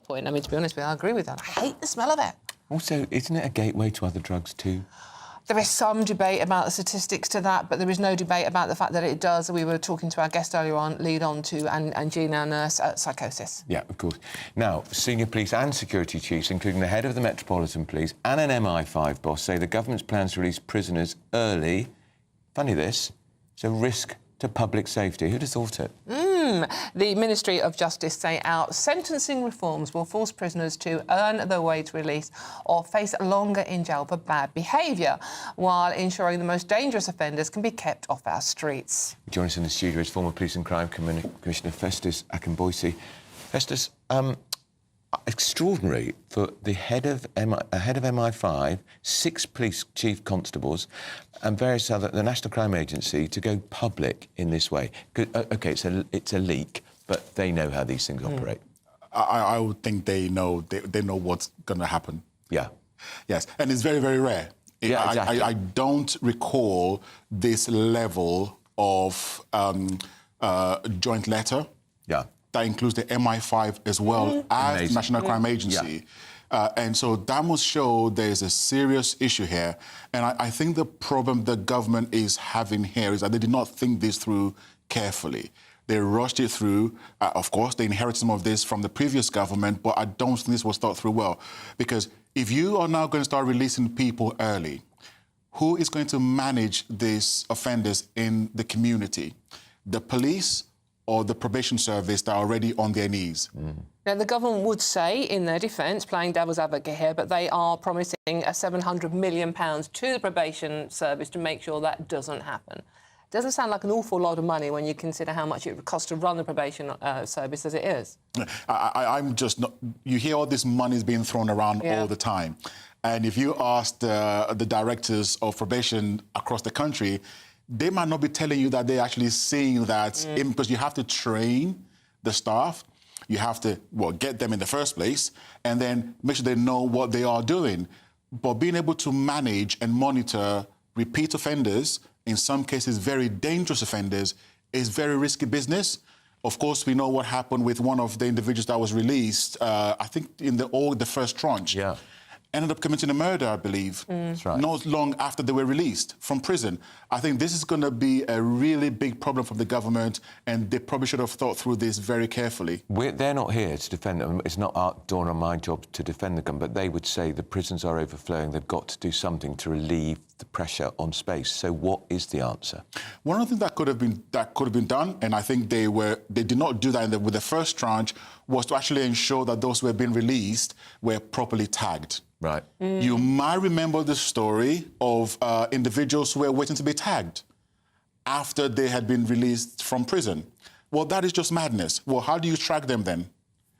Point. I mean, to be honest with you, I agree with that. I hate the smell of it. Also, isn't it a gateway to other drugs too? There is some debate about the statistics to that, but there is no debate about the fact that it does. We were talking to our guest earlier on, lead on to angina and psychosis. Yeah, of course. Now, senior police and security chiefs, including the head of the Metropolitan Police and an MI5 boss, say the government's plans to release prisoners early. Funny this, it's a risk to public safety. Who'd have thought it? The Ministry of Justice say out sentencing reforms will force prisoners to earn their way to release or face longer in jail for bad behaviour, while ensuring the most dangerous offenders can be kept off our streets. Joining us in the studio is former Police and Crime Commissioner Festus Akinboise. Festus, extraordinary for the head of MI5, 6 police chief constables and various other, the National Crime Agency, to go public in this way. OK, it's a leak, but they know how these things operate. I would think they know what's going to happen. Yeah. Yes, and it's very, very rare. Yeah, exactly. I don't recall this level of joint letter. Yeah. That includes the MI5 as well as the National Crime Agency. Yeah. And so that must show there's a serious issue here. And I think the problem the government is having here is that they did not think this through carefully. They rushed it through. Of course, they inherited some of this from the previous government, but I don't think this was thought through well. Because if you are now going to start releasing people early, who is going to manage these offenders in the community? The police or the probation service that are already on their knees? Now, the government would say, in their defence, playing devil's advocate here, but they are promising £700 million to the probation service to make sure that doesn't happen. Doesn't sound like an awful lot of money when you consider how much it would cost to run the probation service as it is. I'm just not... You hear all this money is being thrown around all the time. And if you ask the directors of probation across the country, they might not be telling you that they're actually seeing that, because you have to train the staff, you have to, get them in the first place, and then make sure they know what they are doing. But being able to manage and monitor repeat offenders, in some cases very dangerous offenders, is very risky business. Of course, we know what happened with one of the individuals that was released, I think in the first tranche. Yeah. Ended up committing a murder, I believe, That's right. not long after they were released from prison. I think this is going to be a really big problem for the government, and they probably should have thought through this very carefully. They're not here to defend them. It's not Dawn or my job to defend the government, but they would say the prisons are overflowing. They've got to do something to relieve the pressure on space. So what is the answer? One of the things that could have been done, and I think they did not do that with the first tranche, was to actually ensure that those who were being released were properly tagged. Right. You might remember the story of individuals who were waiting to be tagged after they had been released from prison. Well, that is just madness. Well, how do you track them then?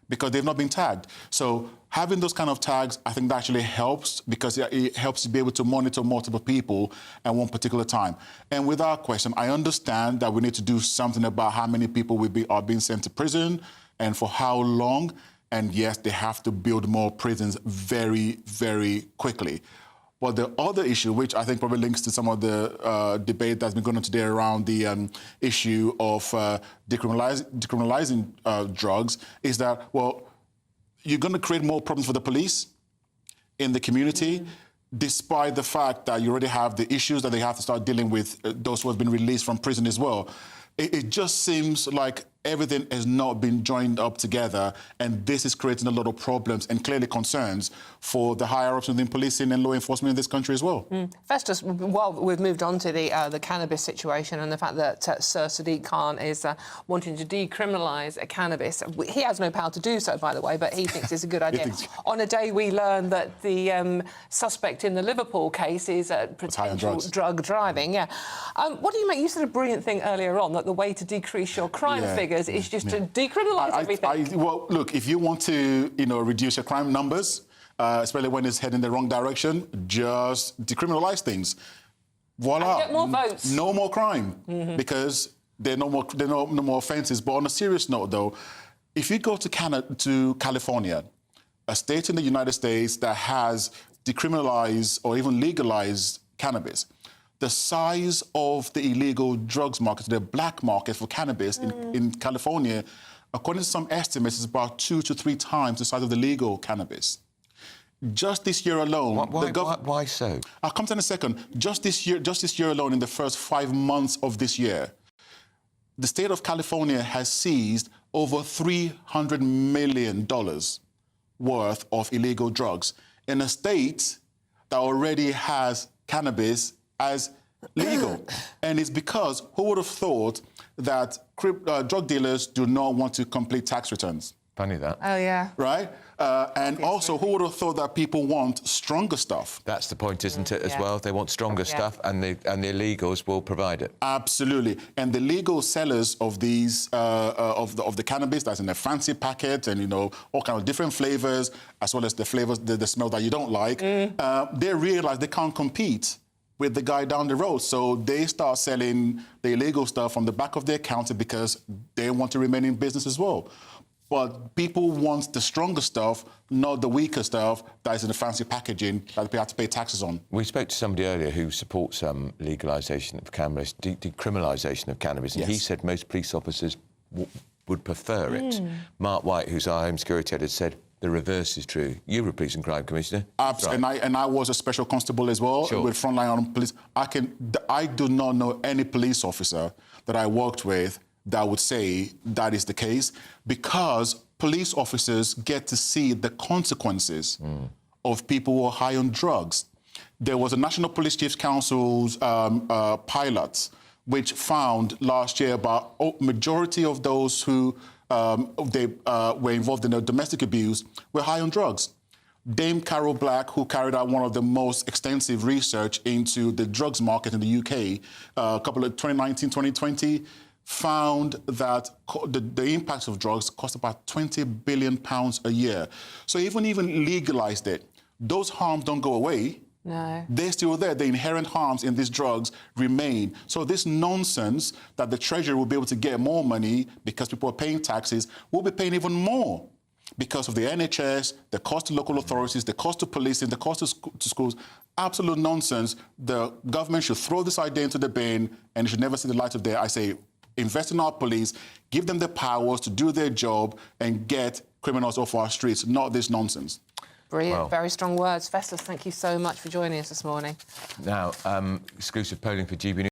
Because they've not been tagged. So having those kind of tags, I think that actually helps, because it helps to be able to monitor multiple people at one particular time. And without question, I understand that we need to do something about how many people are being sent to prison and for how long. And yes, they have to build more prisons very, very quickly. But the other issue, which I think probably links to some of the debate that's been going on today around the issue of decriminalizing drugs, is that, well, you're going to create more problems for the police in the community, despite the fact that you already have the issues that they have to start dealing with, those who have been released from prison as well. It just seems like everything has not been joined up together, and this is creating a lot of problems and clearly concerns for the higher-ups within policing and law enforcement in this country as well. Festus, well, we've moved on to the cannabis situation and the fact that Sir Sadiq Khan is wanting to decriminalise cannabis. He has no power to do so, by the way, but he thinks it's a good idea. On a day we learn that the suspect in the Liverpool case is potential drug driving. What do you make? You said a brilliant thing earlier on, that the way to decrease your crime figures is just to decriminalise everything. Well, look, if you want to, reduce your crime numbers, especially when it's heading the wrong direction, just decriminalise things. Voila. And get more votes. No more crime, because there are no more offences. But on a serious note, though, if you go to California, a state in the United States that has decriminalised or even legalised cannabis, the size of the illegal drugs market, the black market for cannabis in California, according to some estimates, is about 2 to 3 times the size of the legal cannabis. Just this year alone... Why so? I'll come to that in a second. Just this year alone, in the first 5 months of this year, the state of California has seized over $300 million worth of illegal drugs in a state that already has cannabis as legal. And it's because who would have thought that drug dealers do not want to complete tax returns? Funny that. Oh, yeah. Right? And also, who would have thought that people want stronger stuff? That's the point, isn't it, as well? They want stronger stuff, and the illegals will provide it. Absolutely. And the legal sellers of these, of the cannabis that's in a fancy packet and, you know, all kind of different flavours, as well as the flavours, the smell that you don't like, they realise they can't compete with the guy down the road. So they start selling the illegal stuff on the back of their counter because they want to remain in business as well. But people want the stronger stuff, not the weaker stuff that is in the fancy packaging that they have to pay taxes on. We spoke to somebody earlier who supports legalisation of cannabis, decriminalisation of cannabis, and he said most police officers would prefer it. Mark White, who's our Home Security Head, said the reverse is true. You were a Police and Crime Commissioner. Absolutely, right. and I was a special constable as well with Frontline Armed Police. I do not know any police officer that I worked with that would say that is the case, because police officers get to see the consequences of people who are high on drugs. There was a National Police Chiefs Council's pilot, which found last year about majority of those who were involved in domestic abuse were high on drugs. Dame Carol Black, who carried out one of the most extensive research into the drugs market in the UK, a couple of 2019, 2020, found that the impacts of drugs cost about £20 billion a year. So even legalised it, those harms don't go away. No. They're still there. The inherent harms in these drugs remain. So this nonsense that the Treasury will be able to get more money because people are paying taxes, will be paying even more because of the NHS, the cost to local authorities, the cost to policing, the cost to schools. Absolute nonsense. The government should throw this idea into the bin and it should never see the light of day. I say, invest in our police, give them the powers to do their job and get criminals off our streets, not this nonsense. Brilliant, well, very strong words. Festus, thank you so much for joining us this morning. Now, exclusive polling for GB News.